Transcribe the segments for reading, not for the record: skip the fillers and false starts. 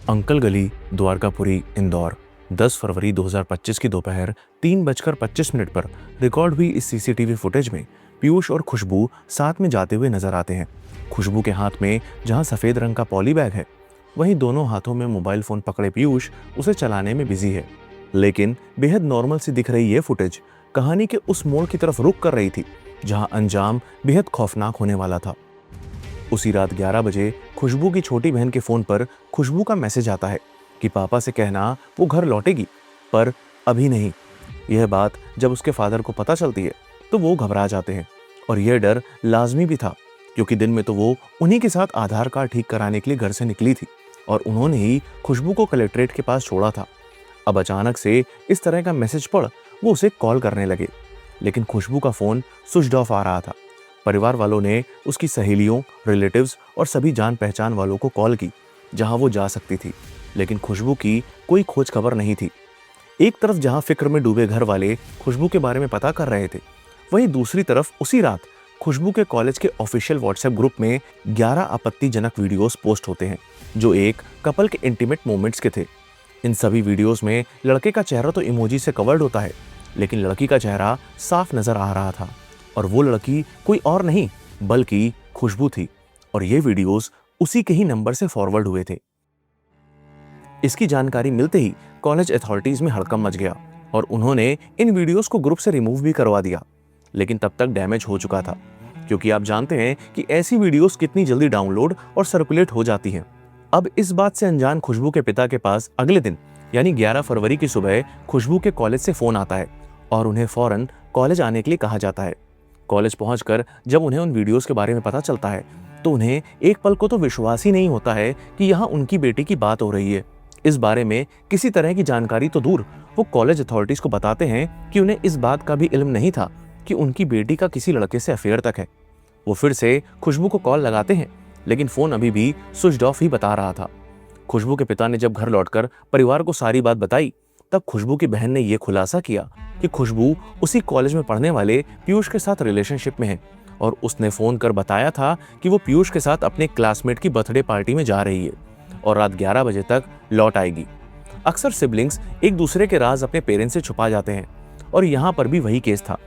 Uncle गली, द्वारकापुरी, इंदौर। 10 फरवरी 2025 की दोपहर 3:25 पर रिकॉर्ड हुई इस सीसीटीवी फुटेज में पीयूष और खुशबू साथ में जाते हुए नजर आते हैं। खुशबू के हाथ में जहां सफेद रंग का पॉली बैग है, वहीं दोनों हाथों में मोबाइल फोन पकड़े पीयूष उसे चलाने में बिजी है। लेकिन बेहद नॉर्मल सी दिख रही ये फुटेज कहानी के उस मोड़ की तरफ रुख कर रही थी जहां अंजाम बेहद खौफनाक होने वाला था। उसी रात 11 बजे खुशबू की छोटी बहन के फोन पर खुशबू का मैसेज आता है कि पापा से कहना वो घर लौटेगी, पर अभी नहीं। यह बात जब उसके फादर को पता चलती है तो वो घबरा जाते हैं, और यह डर लाजमी भी था क्योंकि दिन में तो वो उन्हीं के साथ आधार कार्ड ठीक कराने के लिए घर से निकली थी और उन्होंने ही खुशबू को कलेक्ट्रेट के पास छोड़ा था। अब अचानक से इस तरह का मैसेज पढ़ वो उसे कॉल करने लगे, लेकिन खुशबू का फोन स्विच ऑफ आ रहा था। परिवार वालों ने उसकी सहेलियों, रिलेटिव्स और सभी जान पहचान वालों को कॉल की जहां वो जा सकती थी, लेकिन खुशबू की कोई खोज खबर नहीं थी। एक तरफ जहां फिक्र में डूबे घर वाले खुशबू के बारे में पता कर रहे थे, वहीं दूसरी तरफ उसी रात खुशबू के कॉलेज के ऑफिशियल व्हाट्सएप ग्रुप में 11 आपत्तिजनक वीडियोस पोस्ट होते हैं जो एक कपल के इंटीमेट मोमेंट्स के थे। इन सभी वीडियोस में लड़के का चेहरा तो इमोजी से कवर्ड होता है, लेकिन लड़की का चेहरा साफ नजर आ रहा था, और वो लड़की कोई और नहीं बल्कि खुशबू थी, और ये वीडियोस उसी के ही नंबर से फॉरवर्ड हुए थे। इसकी जानकारी मिलते ही कॉलेज अथॉरिटीज में हड़कंप मच गया और उन्होंने इन वीडियोस को ग्रुप से रिमूव भी करवा दिया, लेकिन तब तक डैमेज हो चुका था, क्योंकि आप जानते हैं कि ऐसी वीडियोस कितनी जल्दी डाउनलोड और सर्कुलेट हो जाती हैं। अब इस बात से अनजान खुशबू के पिता के पास अगले दिन यानी 11 फरवरी की सुबह खुशबू के कॉलेज से फोन आता है और उन्हें फौरन कॉलेज आने के लिए कहा जाता है। कॉलेज पहुंचकर जब उन्हें उन वीडियोस के बारे में पता चलता है तो उन्हें एक पल को तो विश्वास ही नहीं होता है कि यहाँ उनकी बेटी की बात हो रही है। इस बारे में किसी तरह की जानकारी तो दूर, वो कॉलेज अथॉरिटीज को बताते हैं कि उन्हें इस बात का भी इल्म नहीं था कि उनकी बेटी का किसी लड़के से अफेयर तक है। वो फिर से खुशबू को कॉल लगाते हैं, लेकिन फोन अभी भी स्विच ऑफ ही बता रहा था। खुशबू के पिता ने जब घर लौटकर परिवार को सारी बात बताई, तब खुशबू की बहन ने यह खुलासा किया कि खुशबू उसी कॉलेज में पढ़ने वाले पीयूष के साथ रिलेशनशिप में है और उसने फोन कर बताया था कि वो पीयूष के साथ अपने क्लासमेट की बर्थडे पार्टी में जा रही है और रात 11 बजे तक लौट आएगी। अक्सर सिबलिंग्स एक दूसरे के राज अपने पेरेंट्स से छुपा जाते हैं, और यहाँ पर भी वही केस था।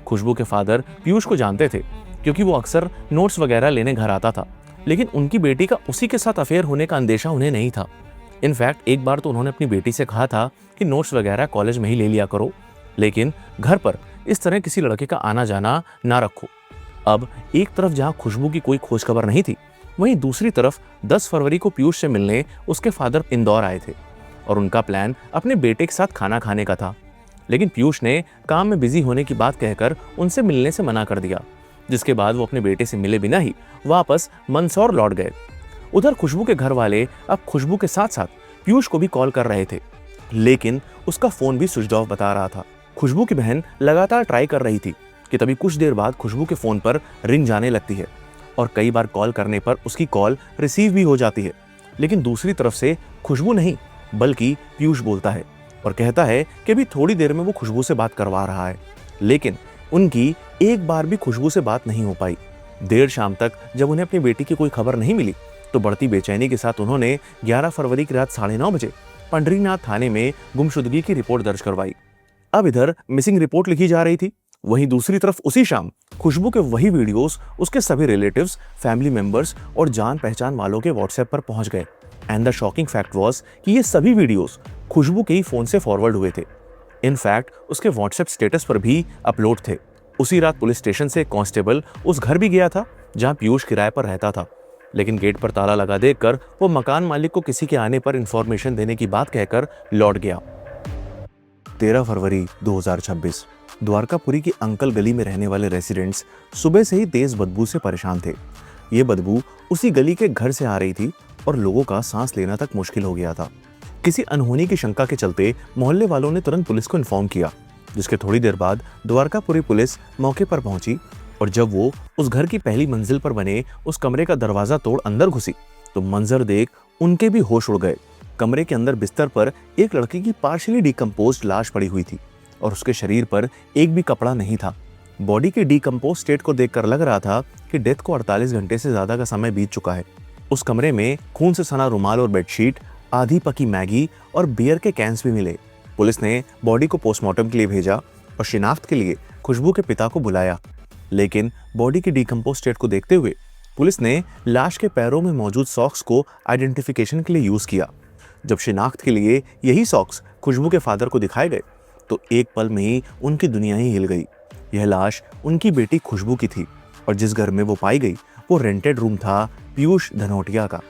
खुशबू के फादर पीयूष को जानते थे क्योंकि वो अक्सर नोट्स वगैरह लेने घर आता था, लेकिन उनकी बेटी का उसी के साथ अफेयर होने का अंदेशा उन्हें नहीं था। इनफैक्ट एक बार तो उन्होंने अपनी बेटी से कहा था कि नोट्स वगैरह कॉलेज में ही ले लिया करो, लेकिन घर पर इस तरह किसी लड़के का आना जाना ना रखो। अब एक तरफ जहां खुशबू की कोई खोज खबर नहीं थी, वहीं दूसरी तरफ 10 फरवरी को पीयूष से मिलने उसके फादर इंदौर आए थे और उनका प्लान अपने बेटे के साथ खाना खाने का था, लेकिन पीयूष ने काम में बिजी होने की बात कहकर उनसे मिलने से मना कर दिया, जिसके बाद वो अपने बेटे से मिले बिना ही वापस मंदसौर लौट गए। उधर खुशबू के घर वाले अब खुशबू के साथ साथ पीयूष को भी कॉल कर रहे थे, लेकिन उसका फोन भी स्विच ऑफ बता रहा था। खुशबू की बहन लगातार ट्राई कर रही थी कि तभी कुछ देर बाद खुशबू के फोन पर रिंग जाने लगती है और कई बार कॉल करने पर उसकी कॉल रिसीव भी हो जाती है, लेकिन दूसरी तरफ से खुशबू नहीं बल्कि पीयूष बोलता है और कहता है कि अभी थोड़ी देर में वो खुशबू से बात करवा रहा है, लेकिन उनकी एक बार भी खुशबू से बात नहीं हो पाई। देर शाम तक जब उन्हें अपनी बेटी की कोई खबर नहीं मिली तो बढ़ती बेचैनी के साथ उन्होंने 11 फरवरी की रात 9:30 बजे पंडरीनाथ थाने में गुमशुदगी की रिपोर्ट दर्ज करवाई। अब इधर मिसिंग रिपोर्ट लिखी जा रही थी, वहीं दूसरी तरफ उसी शाम खुशबू के वही वीडियोस उसके सभी रिलेटिव्स, फैमिली मेंबर्स और जान पहचान वालों के व्हाट्सएप पर पहुंच गए। And the shocking fact was कि ये सभी वीडियोस खुशबू के ही फोन से फॉरवर्ड हुए थे। इनफैक्ट उसके व्हाट्सएप स्टेटस पर भी अपलोड थे। उसी रात पुलिस स्टेशन से कांस्टेबल उस घर भी गया था जहां पीयूष किराए पर रहता था, लेकिन गेट पर ताला लगा देकर वो मकान मालिक को किसी के आने पर इंफॉर्मेशन देने की बात कहकर लौट गया। 13 फरवरी 2026 द्वारकापुरी की अंकल गली में रहने वाले रेसिडेंट्स सुबह से ही तेज बदबू से परेशान थे। ये बदबू उसी गली के घर से आ रही थी और लोगों का सांस लेना तक मुश्किल हो गया था। किसी अनहोनी की शंका के चलते मोहल्ले वालों ने तुरंत पुलिस को इन्फॉर्म किया, जिसके थोड़ी देर बाद द्वारकापुरी पुलिस मौके पर पहुंची और जब वो उस घर की पहली मंजिल पर बने उस कमरे का दरवाजा तोड़ अंदर घुसी तो मंजर देख उनके भी होश उड़ गए। कमरे के अंदर बिस्तर पर एक लड़की की पार्शियली डिकम्पोज्ड लाश पड़ी हुई थी और उसके शरीर पर एक भी कपड़ा नहीं था। बॉडी के डिकम्पोज स्टेट को देखकर लग रहा था कि डेथ को 48 घंटे से ज्यादा का समय बीत चुका है। उस कमरे में खून से सना रुमाल और बेडशीट, आधी पकी मैगी और बियर के कैंस भी मिले। पुलिस ने बॉडी को पोस्टमार्टम के लिए भेजा और शिनाख्त के लिए खुशबू के पिता को बुलाया, लेकिन बॉडी की डिकम्पोज स्टेट को देखते हुए पुलिस ने लाश के पैरों में मौजूद सॉक्स को आइडेंटिफिकेशन के लिए यूज किया। जब शिनाख्त के लिए यही सॉक्स खुशबू के फादर को दिखाए गए तो एक पल में ही उनकी दुनिया ही हिल गई। यह लाश उनकी बेटी खुशबू की थी और जिस घर में वो पाई गई वो रेंटेड रूम था पीयूष धनोटिया का।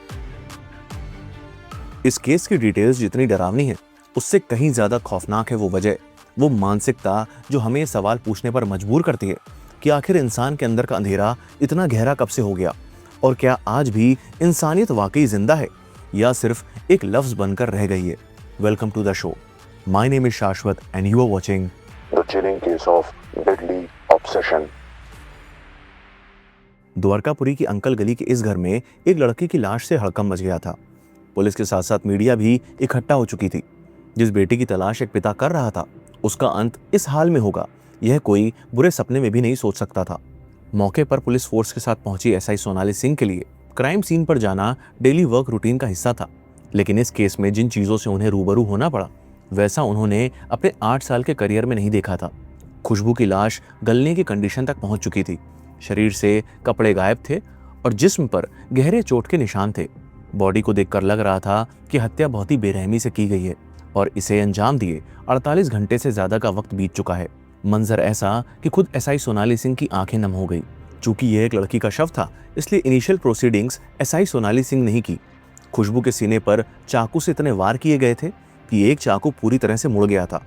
इस केस की डिटेल्स जितनी डरावनी है उससे कहीं ज्यादा खौफनाक है वो वजह, वो मानसिकता जो हमें ये सवाल पूछने पर मजबूर करती है कि आखिर इंसान के अंदर का अंधेरा इतना गहरा कब से हो गया और क्या आज भी इंसानियत वाकई जिंदा है या सिर्फ एक लफ्ज बनकर रह गई है। Welcome to the show. My name is Shashwat and you are watching the chilling case of deadly obsession. Dwarkapuri की अंकल गली के इस घर में एक लड़की की लाश से हड़कंप मच गया था। पुलिस के साथ साथ मीडिया भी इकट्ठा हो चुकी थी। जिस बेटी की तलाश एक पिता कर रहा था उसका अंत इस हाल में होगा यह कोई बुरे सपने में भी नहीं सोच सकता था। मौके पर पुलिस फोर्स के साथ पहुंची एसआई सोनाली सिंह के लिए क्राइम सीन पर जाना डेली वर्क रूटीन का हिस्सा था, लेकिन इस केस में जिन चीजों से उन्हें रूबरू होना पड़ा वैसा उन्होंने अपने 8 साल के करियर में नहीं देखा था। खुशबू की लाश गलने की कंडीशन तक पहुंच चुकी थी, शरीर से कपड़े गायब थे और जिस्म पर गहरे चोट के निशान थे। बॉडी को देखकर लग रहा था कि हत्या बहुत ही बेरहमी से की गई है और इसे अंजाम दिए 48 घंटे से ज्यादा का वक्त बीत चुका है। मंजर ऐसा कि खुद एसआई सोनाली सिंह की आंखें नम हो गई। चूंकि यह एक लड़की का शव था इसलिए initial proceedings SI Sonali Singh नहीं की। खुशबू के सीने पर चाकू से इतने वार किए गए थे कि एक चाकू पूरी तरह से मुड़ गया था,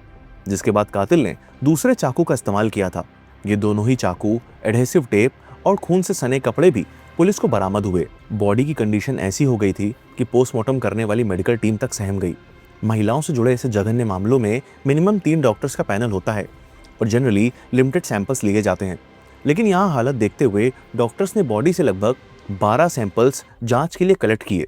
जिसके बाद कातिल ने दूसरे चाकू का इस्तेमाल किया था। ये दोनों ही चाकू, एडहेसिव टेप और खून से सने कपड़े भी पुलिस को बरामद हुए। बॉडी की कंडीशन ऐसी हो गई थी कि पोस्टमार्टम करने वाली मेडिकल टीम तक सहम गई। महिलाओं से जुड़े ऐसे जघन्य मामलों में मिनिमम 3 डॉक्टर्स का पैनल होता है और जनरली लिमिटेड सैंपल्स लिए जाते हैं, लेकिन यहाँ हालत देखते हुए डॉक्टर्स ने बॉडी से लगभग 12 सैंपल्स जांच के लिए कलेक्ट किए।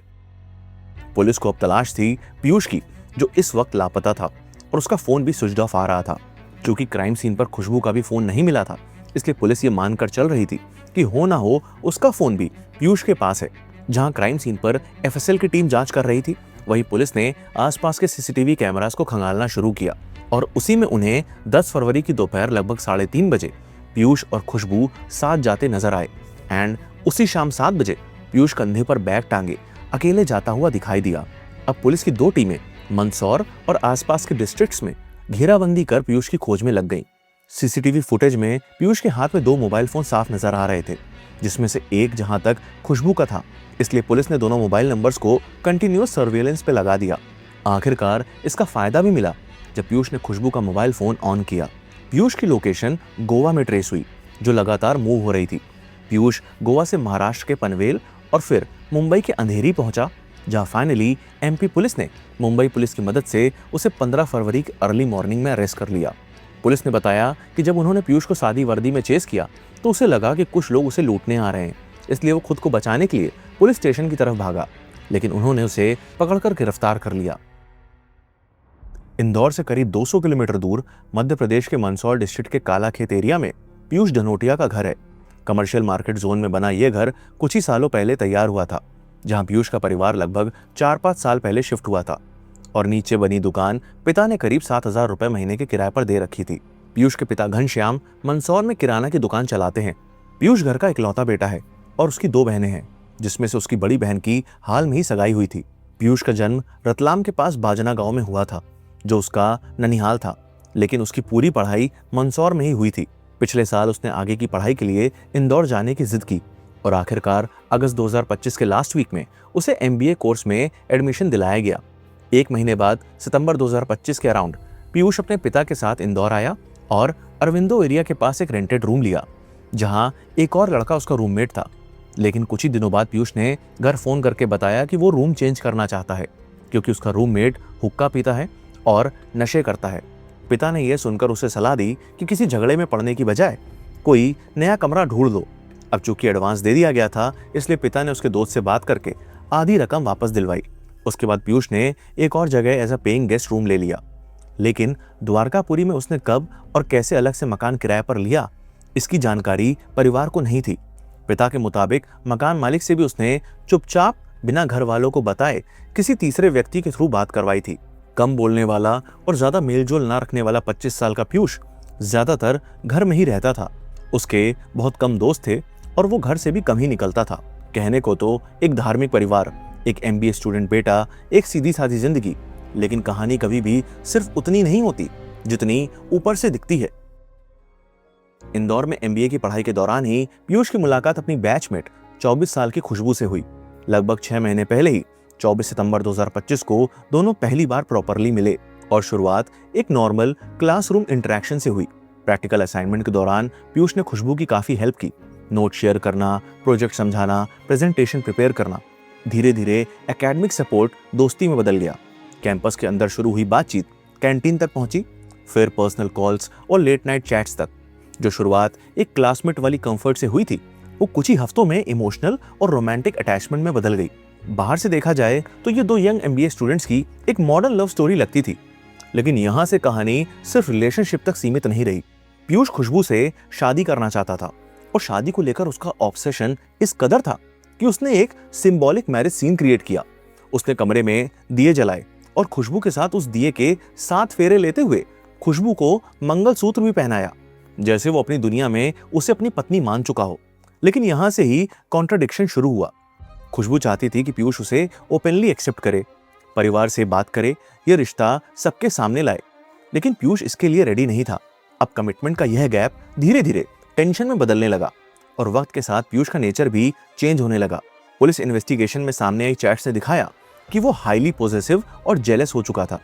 पुलिस को अब तलाश थी पीयूष की, जो इस वक्त लापता था और उसका फोन भी स्विच ऑफ आ रहा था। क्योंकि क्राइम सीन पर खुशबू का भी फोन नहीं मिला था इसलिए पुलिस ये मानकर चल रही थी कि हो ना हो उसका फोन भी पीयूष के पास है। जहां क्राइम सीन पर एफएसएल की टीम जांच कर रही थी वहीं पुलिस ने आसपास के सीसीटीवी कैमरास को खंगालना शुरू किया और उसी में उन्हें 10 फरवरी की दोपहर लगभग 3:30 बजे पीयूष और खुशबू साथ जाते नजर आए। एंड उसी शाम 7 बजे पीयूष कंधे पर बैग टांगे अकेले जाता हुआ दिखाई दिया। अब पुलिस की 2 टीमें मंदसौर और आसपास के डिस्ट्रिक्ट्स में घेराबंदी कर पीयूष की खोज में लग गईं। सीसीटीवी फुटेज में पीयूष के हाथ में 2 मोबाइल फोन साफ नजर आ रहे थे, जिसमें से एक जहां तक खुशबू का था, इसलिए पुलिस ने दोनों मोबाइल नंबर्स को कंटिन्यूअस सर्वेलेंस पे लगा दिया। आखिरकार इसका फायदा भी मिला जब पीयूष ने खुशबू का मोबाइल फोन ऑन किया। पीयूष की लोकेशन गोवा में ट्रेस हुई, जो लगातार मूव हो रही थी। पीयूष गोवा से महाराष्ट्र के पनवेल और फिर मुंबई के अंधेरी पहुंचा, जहां फाइनली एमपी पुलिस ने मुंबई पुलिस की मदद से उसे 15 फरवरी की अर्ली मॉर्निंग में अरेस्ट कर लिया। पुलिस ने बताया कि जब उन्होंने पीयूष को सादी वर्दी में चेस किया तो उसे लगा कि कुछ लोग उसे लूटने आ रहे हैं, इसलिए वो खुद को बचाने के लिए पुलिस स्टेशन की तरफ भागा, लेकिन उन्होंने उसे पकड़कर गिरफ्तार कर लिया। इंदौर से करीब 200 किलोमीटर दूर मध्य प्रदेश के मंदसौर डिस्ट्रिक्ट के कालाखेत एरिया में पीयूष धनोटिया का घर है। कमर्शियल मार्केट जोन में बना यह घर कुछ ही सालों पहले तैयार हुआ था, जहां पीयूष का परिवार लगभग 4-5 साल पहले शिफ्ट हुआ था और नीचे बनी दुकान पिता ने करीब 7,000 रुपए महीने के किराए पर दे रखी थी। पीयूष के पिता घनश्याम मंदसौर में किराना की दुकान चलाते हैं। पीयूष घर का इकलौता बेटा है और उसकी 2 बहनें हैं, जिसमें से उसकी बड़ी बहन की हाल में ही सगाई हुई थी। पीयूष का जन्म रतलाम के पास बाजना गांव में हुआ था, जो उसका ननिहाल था, लेकिन उसकी पूरी पढ़ाई मंदसौर में ही हुई थी। पिछले साल उसने आगे की पढ़ाई के लिए इंदौर जाने की जिद की और आखिरकार अगस्त 2025 के लास्ट वीक में उसे एमबीए कोर्स में एडमिशन दिलाया गया। 1 महीने बाद सितंबर 2025 के अराउंड पीयूष अपने पिता के साथ इंदौर आया और अरविंदो एरिया के पास एक रेंटेड रूम लिया, जहां एक और लड़का उसका रूममेट था। लेकिन कुछ ही दिनों बाद पीयूष ने घर फोन करके बताया कि वो रूम चेंज करना चाहता है, क्योंकि उसका रूममेट हुक्का पीता है और नशे करता है। पिता ने यह सुनकर उसे सलाह दी कि किसी झगड़े में पड़ने की बजाय कोई नया कमरा ढूंढ लो। अब चूंकि एडवांस दे दिया गया था, इसलिए पिता ने उसके दोस्त से बात करके आधी रकम वापस दिलवाई। उसके बाद पीयूष ने एक और जगह as a paying guest room ले लिया, लेकिन द्वारकापुरी में उसने कब और कैसे अलग से मकान किराए पर लिया, इसकी जानकारी परिवार को नहीं थी। पिता के मुताबिक मकान मालिक से भी उसने चुपचाप बिना घर वालों को बताए किसी तीसरे व्यक्ति के थ्रू बात करवाई थी। कम बोलने वाला और ज्यादा मेलजोल ना रखने वाला 25 साल का पीयूष ज्यादातर घर में ही रहता था। उसके बहुत कम दोस्त थे और वो घर से भी कम ही निकलता था। कहने को तो एक धार्मिक परिवार, एक MBA स्टूडेंट बेटा, एक सीधी सादी जिंदगी, लेकिन कहानी कभी भी सिर्फ उतनी नहीं होती जितनी ऊपर से दिखती है। इंदौर में MBA की पढ़ाई के दौरान ही पीयूष की मुलाकात अपनी बैचमेट 24 साल की खुशबू से हुई। लगभग 6 महीने पहले ही 24 सितंबर 2025 को दोनों पहली बार प्रॉपरली मिले और शुरुआत एक नॉर्मल क्लासरूम इंटरेक्शन से हुई। प्रैक्टिकल असाइनमेंट के दौरान पीयूष ने खुशबू की काफी हेल्प की, नोट शेयर करना, प्रोजेक्ट समझाना, प्रेजेंटेशन प्रिपेयर करना। धीरे धीरे एकेडमिक सपोर्ट दोस्ती में बदल गया। कैंपस के अंदर शुरू हुई बातचीत कैंटीन तक पहुंची, फिर पर्सनल कॉल्स और लेट नाइट चैट्स तक। जो शुरुआत एक क्लासमेट वाली कंफर्ट से हुई थी, वो कुछ ही हफ्तों में इमोशनल और रोमांटिक अटैचमेंट में बदल गई। बाहर से देखा जाए तो ये दो यंग MBA स्टूडेंट्स की एक मॉडर्न लव स्टोरी लगती थी, लेकिन यहाँ से कहानी सिर्फ रिलेशनशिप तक सीमित नहीं रही। पीयूष खुशबू से शादी करना चाहता था और शादी को लेकर उसका ऑब्सेशन इस कदर था कि उसने एक सिंबॉलिक मैरिज सीन क्रिएट किया। उसने कमरे में दिए जलाए और खुशबू के साथ उस दिए के 7 फेरे लेते हुए खुशबू को मंगलसूत्र भी पहनाया, जैसे वो अपनी दुनिया में उसे अपनी पत्नी मान चुका हो। लेकिन यहां से ही कॉन्ट्राडिक्शन शुरू हुआ। खुशबू चाहती थी कि पीयूष उसे ओपनली एक्सेप्ट करे, परिवार से बात करे, यह रिश्ता सबके सामने लाए, लेकिन पीयूष इसके लिए रेडी नहीं था। अब कमिटमेंट का यह गैप धीरे धीरे टेंशन में बदलने लगा और वक्त के साथ पीयूष का नेचर भी चेंज होने लगा। पुलिस इन्वेस्टिगेशन में सामने आई चैट्स ने दिखाया कि वो हाईली पॉजेसिव और जेलस हो चुका था।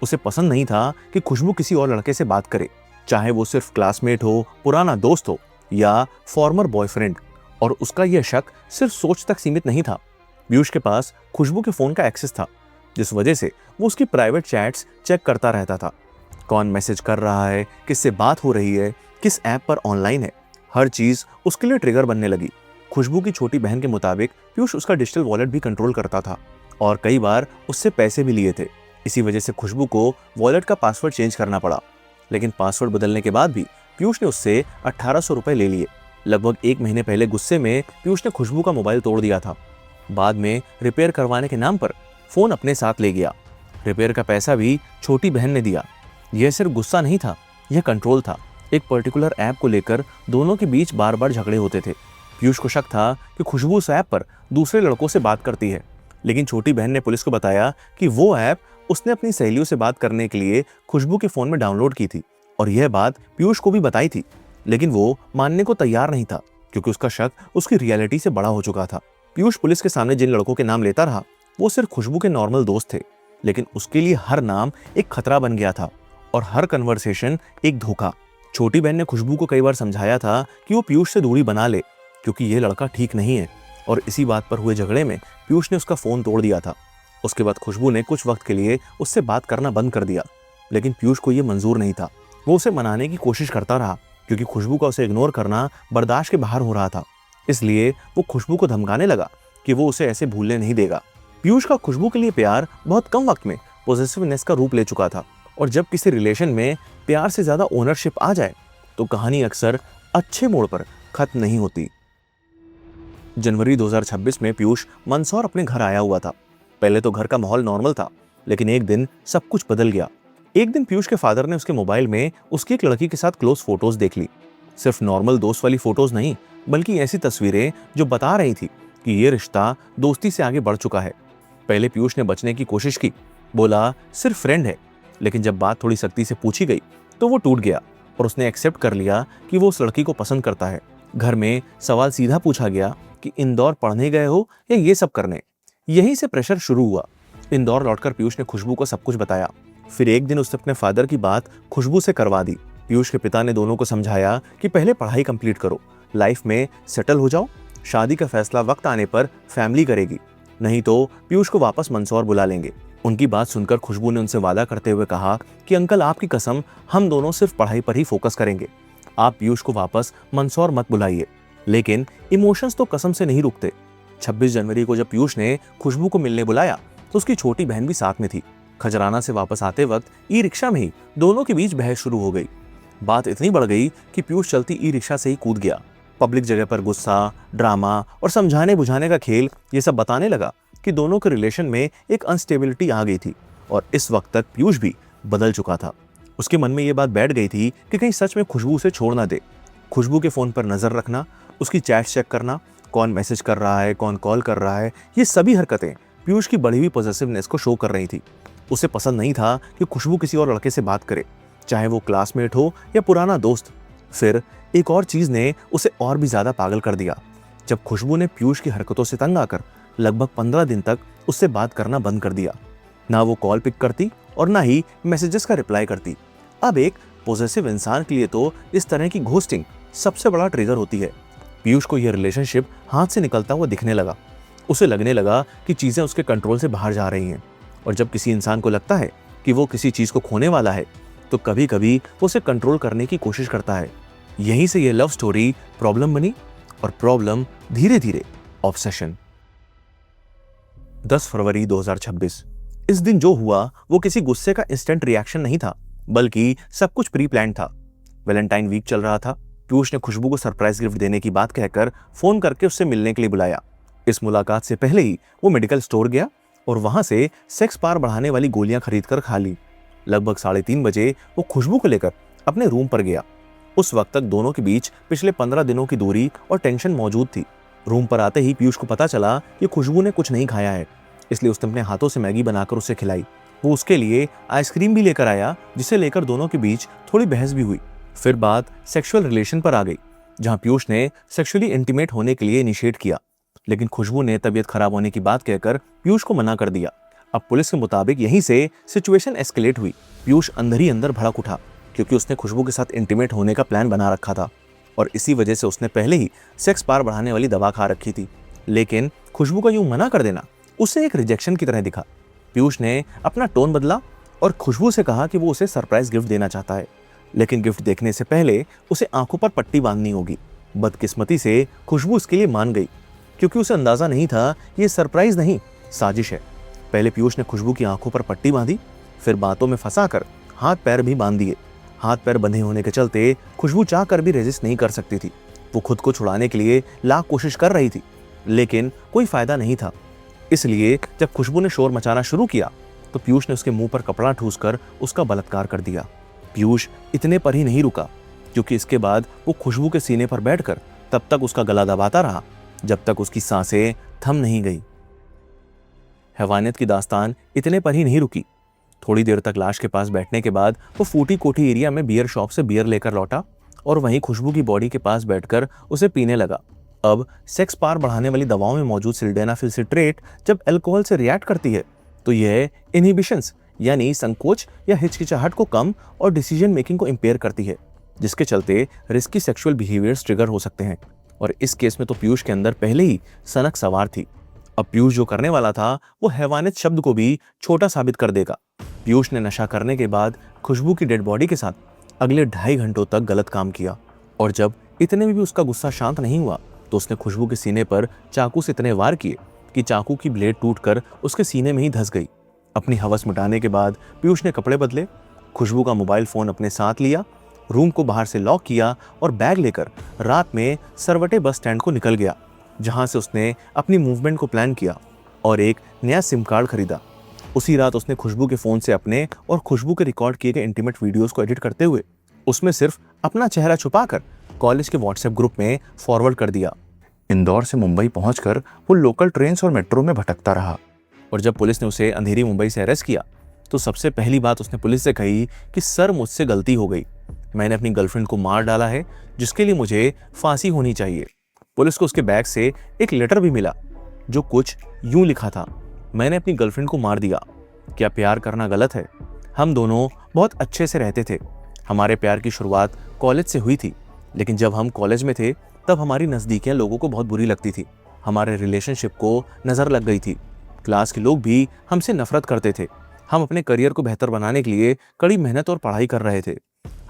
उसे पसंद नहीं था कि खुशबू किसी और लड़के से बात करे, चाहे वो सिर्फ क्लासमेट हो, पुराना दोस्त हो या फॉर्मर बॉयफ्रेंड। और उसका यह शक सिर्फ सोच तक सीमित नहीं था। पीयूष के पास खुशबू के फोन का एक्सेस था, जिस वजह से वो उसकी प्राइवेट चैट्स चेक करता रहता था। कौन मैसेज कर रहा है, किससे बात हो रही है, किस ऐप पर ऑनलाइन है, हर चीज उसके लिए ट्रिगर बनने लगी। खुशबू की छोटी बहन के मुताबिक पीयूष उसका डिजिटल वॉलेट भी कंट्रोल करता था और कई बार उससे पैसे भी लिए थे। इसी वजह से खुशबू को वॉलेट का पासवर्ड चेंज करना पड़ा, लेकिन पासवर्ड बदलने के बाद भी पीयूष ने उससे 1800 रुपए ले लिए। लगभग 1 महीने पहले गुस्से में पीयूष ने खुशबू का मोबाइल तोड़ दिया था। बाद में रिपेयर करवाने के नाम पर फोन अपने साथ ले गया। रिपेयर का पैसा भी छोटी बहन ने दिया। यह सिर्फ गुस्सा नहीं था, यह कंट्रोल था। एक पर्टिकुलर ऐप को लेकर दोनों के बीच बार बार झगड़े होते थे। पीयूष को शक था कि खुशबू उस ऐप पर दूसरे लड़कों से बात करती है, लेकिन छोटी बहन ने पुलिस को बताया कि वो ऐप उसने अपनी सहेलियों से बात करने के लिए खुशबू के फोन में डाउनलोड की थी और यह बात पीयूष को भी बताई थी, लेकिन वो मानने को तैयार नहीं था क्योंकि उसका शक उसकी रियलिटी से बड़ा हो चुका था। पीयूष पुलिस के सामने जिन लड़कों के नाम लेता रहा, वो सिर्फ खुशबू के नॉर्मल दोस्त थे, लेकिन उसके लिए हर नाम एक खतरा बन गया था और हर कन्वर्सेशन एक धोखा। छोटी बहन ने खुशबू को कई बार समझाया था कि वो पीयूष से दूरी बना ले क्योंकि ये लड़का ठीक नहीं है, और इसी बात पर हुए झगड़े में पीयूष ने उसका फोन तोड़ दिया था। उसके बाद खुशबू ने कुछ वक्त के लिए उससे बात करना बंद कर दिया, लेकिन पीयूष को यह मंजूर नहीं था। वो उसे मनाने की कोशिश करता रहा क्योंकि खुशबू का उसे इग्नोर करना बर्दाश्त के बाहर हो रहा था। इसलिए वो खुशबू को धमकाने लगा कि वो उसे ऐसे भूलने नहीं देगा। पीयूष का खुशबू के लिए प्यार बहुत कम वक्त में पॉजिटिवनेस का रूप ले चुका था, और जब किसी रिलेशन में प्यार से ज्यादा ओनरशिप आ जाए तो कहानी अक्सर अच्छे मोड़ पर खत्म नहीं होती। जनवरी 2026 में पीयूष मंदसौर अपने घर आया हुआ था। पहले तो घर का माहौल नॉर्मल था, लेकिन एक दिन सब कुछ बदल गया। एक दिन पीयूष के फादर ने उसके मोबाइल में उसकी एक लड़की के साथ क्लोज फोटोज देख ली। सिर्फ नॉर्मल दोस्त वाली फोटोज नहीं, बल्कि ऐसी तस्वीरें जो बता रही थी कि ये रिश्ता दोस्ती से आगे बढ़ चुका है। पहले पीयूष ने बचने की कोशिश की, बोला सिर्फ फ्रेंड है, लेकिन जब बात थोड़ी सख्ती से पूछी गई तो वो टूट गया और उसने एक्सेप्ट कर लिया कि वो उस लड़की को पसंद करता है। घर में सवाल सीधा पूछा गया कि इंदौर पढ़ने गए हो या ये सब करने। यहीं से प्रेशर शुरू हुआ। इंदौर लौटकर पीयूष ने खुशबू को सब कुछ बताया। फिर एक दिन उसने अपने फादर की बात खुशबू से करवा दी। पीयूष के पिता ने दोनों को समझाया कि पहले पढ़ाई कंप्लीट करो, लाइफ में सेटल हो जाओ, शादी का फैसला वक्त आने पर फैमिली करेगी, नहीं तो पीयूष को वापस मंदसौर बुला लेंगे। उनकी बात सुनकर खुशबू ने उनसे वादा करते हुए कहा कि अंकल आपकी कसम, हम दोनों सिर्फ पढ़ाई पर ही फोकस करेंगे, आप पीयूष को वापस मंदसौर मत बुलाइए। लेकिन इमोशंस तो कसम से नहीं रुकते। 26 जनवरी को जब पीयूष ने खुशबू को मिलने बुलाया तो उसकी छोटी बहन भी साथ में थी। खजराना से वापस आते वक्त ई रिक्शा में ही दोनों के बीच बहस शुरू हो गई। बात इतनी बढ़ गई कि पीयूष चलती ई रिक्शा से ही कूद गया। पब्लिक जगह पर गुस्सा, ड्रामा और समझाने बुझाने का खेल ये सब बताने लगा कि दोनों के रिलेशन में एक अनस्टेबिलिटी आ गई थी और इस वक्त तक पीयूष भी बदल चुका था। उसके मन में ये बात बैठ गई थी कि कहीं सच में खुशबू उसे छोड़ ना दे। खुशबू के फ़ोन पर नज़र रखना, उसकी चैट चेक करना, कौन मैसेज कर रहा है, कौन कॉल कर रहा है, ये सभी हरकतें पीयूष की बढ़ी हुई पॉसेसिवनेस को शो कर रही थी। उसे पसंद नहीं था कि खुशबू किसी और लड़के से बात करे, चाहे वो क्लासमेट हो या पुराना दोस्त। फिर एक और चीज़ ने उसे और भी ज़्यादा पागल कर दिया। जब खुशबू ने पीयूष की हरकतों से तंग आकर लगभग 15 दिन तक उससे बात करना बंद कर दिया। ना वो कॉल पिक करती और ना ही मैसेजेस का रिप्लाई करती। अब एक पॉसेसिव इंसान के लिए तो इस तरह की घोस्टिंग सबसे बड़ा ट्रिगर होती है। पीयूष को यह रिलेशनशिप हाथ से निकलता हुआ दिखने लगा। उसे लगने लगा कि चीज़ें उसके कंट्रोल से बाहर जा रही हैं। और जब किसी इंसान को लगता है कि वो किसी चीज़ को खोने वाला है तो कभी कभी वो उसे कंट्रोल करने की कोशिश करता है। यहीं से ये लव स्टोरी प्रॉब्लम बनी और प्रॉब्लम धीरे धीरे ऑब्सेशन। 10 फरवरी 2026। इस दिन जो हुआ वो किसी गुस्से का इंस्टेंट रिएक्शन नहीं था, बल्कि सब कुछ प्री प्लान था। वैलेंटाइन वीक चल रहा था। पीयूष ने खुशबू को सरप्राइज गिफ्ट देने की बात कहकर फोन करके उससे मिलने के लिए बुलाया। इस मुलाकात से पहले ही वो मेडिकल स्टोर गया और वहां से सेक्स पावर बढ़ाने वाली गोलियां खरीदकर खा ली। लगभग 3:30 बजे वो खुशबू को लेकर अपने रूम पर गया। उस वक्त तक दोनों के बीच पिछले 15 दिनों की दूरी और टेंशन मौजूद थी। रूम पर आते ही पीयूष को पता चला कि खुशबू ने कुछ नहीं खाया है, इसलिए उसने अपने हाथों से मैगी बनाकर उसे खिलाई। वो उसके लिए आइसक्रीम भी लेकर आया, जिसे लेकर दोनों के बीच थोड़ी बहस भी हुई। फिर बात सेक्सुअल रिलेशन पर आ गई, जहां पीयूष ने सेक्सुअली इंटीमेट होने के लिए इनिशिएट किया, लेकिन खुशबू ने तबीयत खराब होने की बात कहकर पीयूष को मना कर दिया। अब पुलिस के मुताबिक यहीं से सिचुएशन एस्केलेट हुई। पीयूष अंदर ही अंदर भड़क उठा, क्योंकि उसने खुशबू के साथ इंटीमेट होने का प्लान बना रखा था और इसी वजह से उसने पहले ही सेक्स पावर बढ़ाने वाली दवा खा रखी थी। लेकिन खुशबू का यूं मना कर देना उसे एक रिजेक्शन की तरह दिखा। पीयूष ने अपना टोन बदला और खुशबू से कहा कि वो उसे सरप्राइज गिफ्ट देना चाहता है, लेकिन गिफ्ट देखने से पहले उसे आंखों पर पट्टी बांधनी होगी। बदकिस्मती से खुशबू इसके लिए मान गई, क्योंकि उसे अंदाजा नहीं था ये सरप्राइज नहीं, साजिश है। पहले पीयूष ने खुशबू की आंखों पर पट्टी बांधी, फिर बातों में फंसाकर हाथ पैर भी बांध दिए। हाथ पैर बंधे होने के चलते खुशबू चाह कर भी रेजिस्ट नहीं कर सकती थी। वो खुद को छुड़ाने के लिए लाख कोशिश कर रही थी, लेकिन कोई फायदा नहीं था। इसलिए जब खुशबू ने शोर मचाना शुरू किया तो पीयूष ने उसके मुंह पर कपड़ा ठूसकर उसका बलात्कार कर दिया। पीयूष इतने पर ही नहीं रुका, क्योंकि इसके बाद वो खुशबू के सीने पर बैठकर तब तक उसका गला दबाता रहा जब तक उसकी सांसें थम नहीं गई। हैवानियत की दास्तान इतने पर ही नहीं रुकी। थोड़ी देर तक लाश के पास बैठने के बाद वो फूटी कोठी एरिया में बियर शॉप से बियर लेकर लौटा और वहीं खुशबू की बॉडी के पास बैठकर उसे पीने लगा। अब सेक्स पावर बढ़ाने वाली दवाओं में मौजूद सिल्डेनाफिल सिट्रेट जब अल्कोहल से रिएक्ट करती है तो यह इनहिबिशंस यानी संकोच या हिचकिचाहट को कम और डिसीजन मेकिंग को इम्पेयर करती है, जिसके चलते रिस्की सेक्सुअल बिहेवियर्स ट्रिगर हो सकते हैं। और इस केस में तो पीयूष के अंदर पहले ही सनक सवार थी। अब पीयूष जो करने वाला था वो हैवानियत शब्द को भी छोटा साबित कर देगा। पीयूष ने नशा करने के बाद खुशबू की डेड बॉडी के साथ अगले 2.5 घंटों तक गलत काम किया, और जब इतने में भी उसका गुस्सा शांत नहीं हुआ तो उसने खुशबू के सीने पर चाकू से इतने वार किए कि चाकू की ब्लेड टूटकर उसके सीने में ही धंस गई। अपनी हवस मिटाने के बाद पीयूष ने कपड़े बदले, खुशबू का मोबाइल फोन अपने साथ लिया, रूम को बाहर से लॉक किया और बैग लेकर रात में सरवटे बस स्टैंड को निकल गया, जहां से उसने अपनी मूवमेंट को प्लान किया और एक नया सिम कार्ड खरीदा। उसी रात उसने खुशबू के फोन से अपने और खुशबू के रिकॉर्ड किए गए इंटीमेट वीडियोस को एडिट करते हुए उसमें सिर्फ अपना चेहरा छुपाकर कॉलेज के व्हाट्सएप ग्रुप में फॉरवर्ड कर दिया। इंदौर से मुंबई पहुंचकर वो लोकल ट्रेन और मेट्रो में भटकता रहा, और जब पुलिस ने उसे अंधेरी मुंबई से अरेस्ट किया तो सबसे पहली बात उसने पुलिस से कही कि सर, मुझसे गलती हो गई, मैंने अपनी गर्लफ्रेंड को मार डाला है, जिसके लिए मुझे फांसी होनी चाहिए। पुलिस को उसके बैग से एक लेटर भी मिला जो कुछ यूं लिखा था, मैंने अपनी गर्लफ्रेंड को मार दिया, क्या प्यार करना गलत है? हम दोनों बहुत अच्छे से रहते थे। हमारे प्यार की शुरुआत कॉलेज से हुई थी, लेकिन जब हम कॉलेज में थे तब हमारी नज़दीकियां लोगों को बहुत बुरी लगती थी। हमारे रिलेशनशिप को नज़र लग गई थी। क्लास के लोग भी हमसे नफरत करते थे। हम अपने करियर को बेहतर बनाने के लिए कड़ी मेहनत और पढ़ाई कर रहे थे।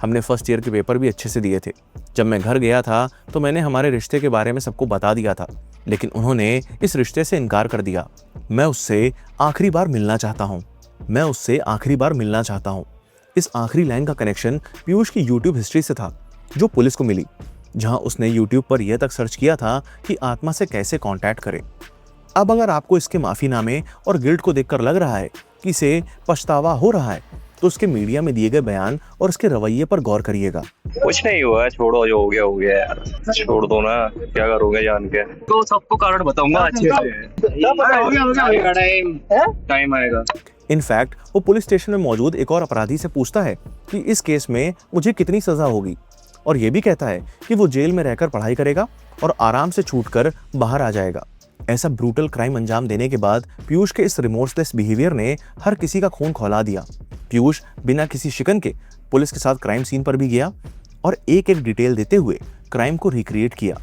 हमने फर्स्ट ईयर के पेपर भी अच्छे से दिए थे। जब मैं घर गया था तो मैंने हमारे रिश्ते के बारे में सबको बता दिया था, लेकिन उन्होंने इस रिश्ते से इनकार कर दिया। मैं उससे आखिरी बार मिलना चाहता हूँ। मैं उससे आखिरी बार मिलना चाहता हूँ। इस आखिरी लाइन का कनेक्शन पीयूष की यूट्यूब हिस्ट्री से था, जो पुलिस को मिली, जहां उसने यूट्यूब पर यह तक सर्च किया था कि आत्मा से कैसे कांटेक्ट करें। अब अगर आपको इसके माफीनामे और गिल्ट को देखकर लग रहा है कि इसे पछतावा हो रहा है, तो उसके मीडिया में दिए गए बयान और उसके रवैये पर गौर करिएगा। कुछ नहीं हुआ, छोड़ो, जो हो गया यार, छोड़ दो ना, क्या करोगे जान के। तो सबको कारण बताऊंगा अच्छे से, टाइम आएगा। इनफैक्ट वो पुलिस स्टेशन में मौजूद एक और अपराधी से पूछता है कि इस केस में मुझे कितनी सजा होगी, और ये भी कहता है कि वो जेल में रहकर पढ़ाई करेगा और आराम से छूटकर बाहर आ जाएगा। ऐसा ब्रूटल क्राइम अंजाम देने के बाद पीयूष के इस रिमोर्सलेस बिहेवियर ने हर किसी का खून खौला दिया। पीयूष बिना किसी शिकन के पुलिस के साथ क्राइम सीन पर भी गया और एक एक डिटेल देते हुए क्राइम को रिक्रिएट किया।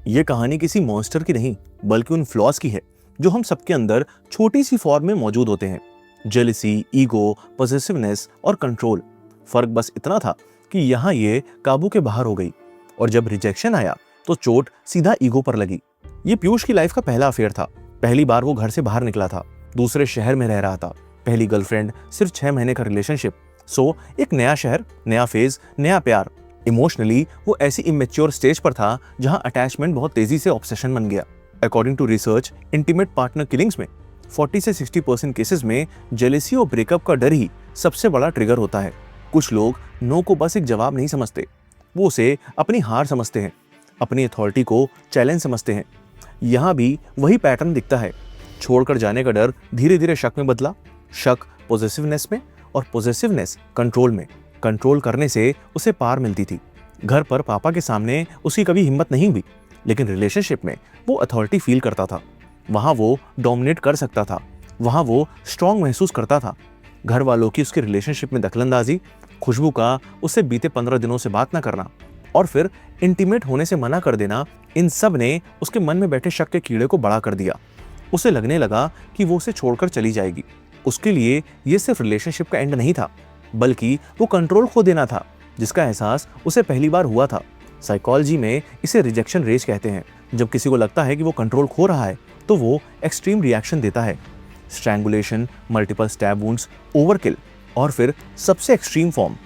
यह कहानी किसी मॉन्स्टर की नहीं, बल्कि उन फ्लॉज की है जो हम सबके अंदर छोटी सी फॉर्म में मौजूद होते हैं। जेलिसी, ईगो, पॉसेसिवनेस और कंट्रोल। फर्क बस इतना था कि यहाँ ये काबू के बाहर हो गई, और जब रिजेक्शन आया तो चोट सीधा ईगो पर लगी। ये पीयूष की लाइफ का पहला अफेयर था। पहली बार वो घर से बाहर निकला था, दूसरे शहर में रह रहा था, पहली गर्लफ्रेंड, सिर्फ 6 महीने का रिलेशनशिप। सो एक नया शहर, नया फेज, नया प्यार। इमोशनली वो ऐसी इमेच्योर स्टेज पर था जहां अटैचमेंट बहुत तेजी से ऑब्सेशन बन गया। According to research, intimate partner killings में 40 से 60% केसेस में जेलेसी और ब्रेकअप का डर ही सबसे बड़ा ट्रिगर होता है। कुछ लोग नो को बस एक जवाब नहीं समझते, वो उसे अपनी हार समझते हैं, अपनी अथॉरिटी को चैलेंज समझते हैं। यहाँ भी वही पैटर्न दिखता है। छोड़कर जाने का डर धीरे धीरे शक में बदला, शक पॉसेसिवनेस में, और पॉसेसिवनेस कंट्रोल में। कंट्रोल करने से उसे पार मिलती थी। घर पर पापा के सामने उसकी कभी हिम्मत नहीं हुई, लेकिन रिलेशनशिप में वो अथॉरिटी फील करता था। वहां वो डोमिनेट कर सकता था, वहां वो स्ट्रांग महसूस करता था। घर वालों की उसके रिलेशनशिप में दखलंदाजी, खुशबू का उससे बीते 15 दिनों से बात ना करना, और फिर इंटीमेट होने से मना कर देना, इन सब ने उसके मन में बैठे शक के कीड़े को बड़ा कर दिया। उसे लगने लगा कि वो उसे छोड़कर चली जाएगी। उसके लिए ये सिर्फ रिलेशनशिप का एंड नहीं था, बल्कि वो कंट्रोल खो देना था, जिसका एहसास उसे पहली बार हुआ था। साइकोलॉजी में इसे रिजेक्शन रेज कहते हैं। जब किसी को लगता है कि वो कंट्रोल खो रहा है, तो वो एक्सट्रीम रिएक्शन देता है। Strangulation, multiple stab wounds, overkill, और फिर सबसे एक्सट्रीम फॉर्म,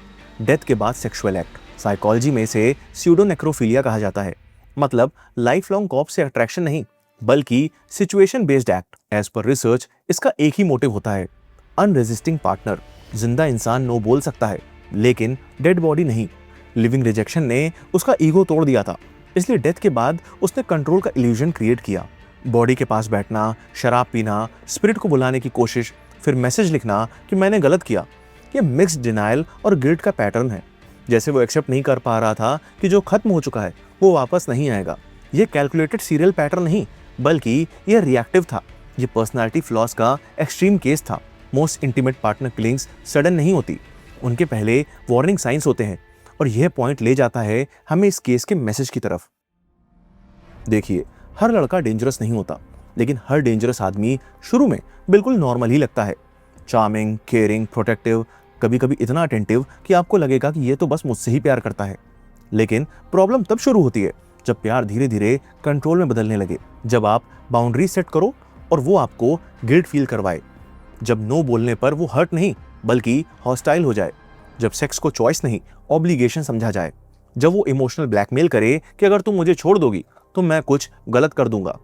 डेथ के बाद सेक्सुअल एक्ट। साइकोलॉजी में इसे स्यूडोनेक्रोफिलिया कहा जाता है। मतलब लाइफ लॉन्ग कॉप से अट्रैक्शन नहीं, बल्कि सिचुएशन बेस्ड एक्ट। एज पर रिसर्च इसका एक ही मोटिव होता है, अनरेजिस्टिंग पार्टनर। जिंदा इंसान नो बोल सकता है, लेकिन डेड बॉडी नहीं। लिविंग रिजेक्शन ने उसका ईगो तोड़ दिया था, इसलिए डेथ के बाद उसने कंट्रोल का इल्यूजन क्रिएट किया। बॉडी के पास बैठना, शराब पीना, स्पिरिट को बुलाने की कोशिश, फिर मैसेज लिखना कि मैंने गलत किया। ये मिक्स्ड डिनायल और गिल्ट का पैटर्न है। जैसे वो एक्सेप्ट नहीं कर पा रहा था कि जो खत्म हो चुका है वो वापस नहीं आएगा। ये कैलकुलेटेड सीरियल पैटर्न नहीं, बल्कि ये रिएक्टिव था। ये पर्सनालिटी फ्लॉस का एक्सट्रीम केस था। Most intimate partner killings sudden नहीं होती, उनके पहले वार्निंग साइंस होते हैं। और यह पॉइंट ले जाता है हमें इस केस के मैसेज की तरफ। देखिए, हर लड़का डेंजरस नहीं होता, लेकिन हर डेंजरस आदमी शुरू में बिल्कुल नॉर्मल ही लगता है। चार्मिंग, केयरिंग, प्रोटेक्टिव, कभी कभी इतना अटेंटिव कि आपको लगेगा कि ये तो बस मुझसे ही प्यार करता है। लेकिन प्रॉब्लम तब शुरू होती है जब प्यार धीरे धीरे कंट्रोल में बदलने लगे, जब आप बाउंड्री सेट करो और वो आपको गिल्ट फील करवाए, जब नो बोलने पर वो हर्ट नहीं बल्कि हॉस्टाइल हो जाए, जब सेक्स को चॉइस नहीं ऑब्लिगेशन समझा जाए, जब वो इमोशनल ब्लैकमेल करे कि अगर तुम मुझे छोड़ दोगी तो मैं कुछ गलत कर दूंगा।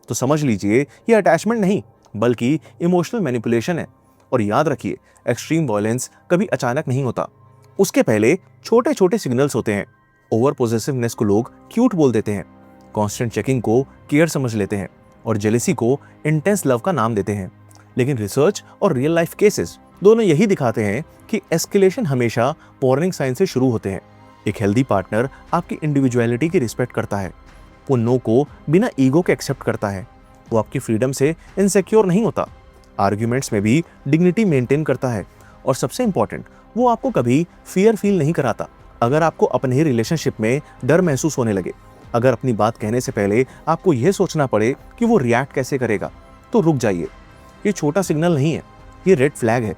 तो समझ लीजिए ये अटैचमेंट नहीं बल्कि इमोशनल मैनिपुलेशन है। और याद रखिए, एक्सट्रीम वायलेंस कभी अचानक नहीं होता, उसके पहले छोटे छोटे सिग्नल्स होते हैं। ओवर पोजेसिवनेस को लोग क्यूट बोल देते हैं, कांस्टेंट चेकिंग को केयर समझ लेते हैं, और जेलेसी को इंटेंस लव का नाम देते हैं। लेकिन रिसर्च और रियल लाइफ केसेस दोनों यही दिखाते हैं कि एस्केलेशन हमेशा वार्निंग साइन से शुरू होते हैं। एक हेल्दी पार्टनर आपकी इंडिविजुअलिटी की रिस्पेक्ट करता है, वो नो को बिना ईगो के एक्सेप्ट करता है, वो आपकी फ्रीडम से इनसिक्योर नहीं होता, आर्ग्यूमेंट्स में भी डिग्निटी मेंटेन करता है, और सबसे इंपॉर्टेंट, वो आपको कभी फियर फील नहीं कराता। अगर आपको अपने ही रिलेशनशिप में डर महसूस होने लगे, अगर अपनी बात कहने से पहले आपको यह सोचना पड़े कि वो रिएक्ट कैसे करेगा, तो रुक जाइए। ये छोटा सिग्नल नहीं है, ये रेड फ्लैग है।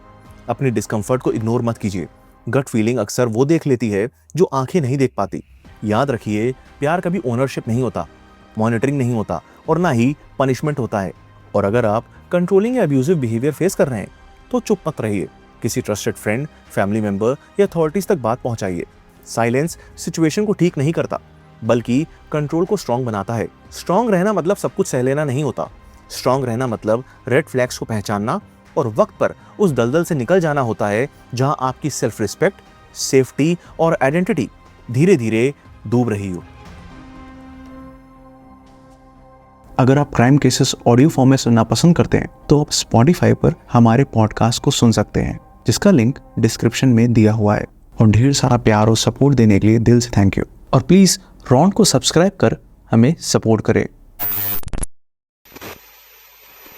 अपनी डिस्कम्फर्ट को इग्नोर मत कीजिए। गट फीलिंग अक्सर वो देख लेती है जो आंखें नहीं देख पाती। याद रखिए, प्यार कभी ओनरशिप नहीं होता, मॉनिटरिंग नहीं होता, और ना ही पनिशमेंट होता है। और अगर आप कंट्रोलिंग या अब्यूजिव बिहेवियर फेस कर रहे हैं तो चुप मत रहिए। किसी ट्रस्टेड फ्रेंड, फैमिली मेंबर या अथॉरिटीज तक बात पहुंचाइए। साइलेंस सिचुएशन को ठीक नहीं करता, बल्कि कंट्रोल को स्ट्रांग बनाता है। स्ट्रांग रहना मतलब सब कुछ सह लेना नहीं होता। स्ट्रांग रहना मतलब रेड फ्लैग्स को पहचानना और वक्त पर उस दलदल से निकल जाना होता है जहां आपकी सेल्फ रिस्पेक्ट, सेफ्टी और आइडेंटिटी धीरे धीरे डूब रही हो। अगर आप क्राइम केसेस ऑडियो फॉर्म में सुनना पसंद करते हैं तो आप स्पॉटिफाई पर हमारे पॉडकास्ट को सुन सकते हैं, जिसका लिंक डिस्क्रिप्शन में दिया हुआ है। और ढेर सारा प्यार और सपोर्ट देने के लिए दिल से थैंक यू। और प्लीज़ रॉन को सब्सक्राइब कर हमें सपोर्ट करें।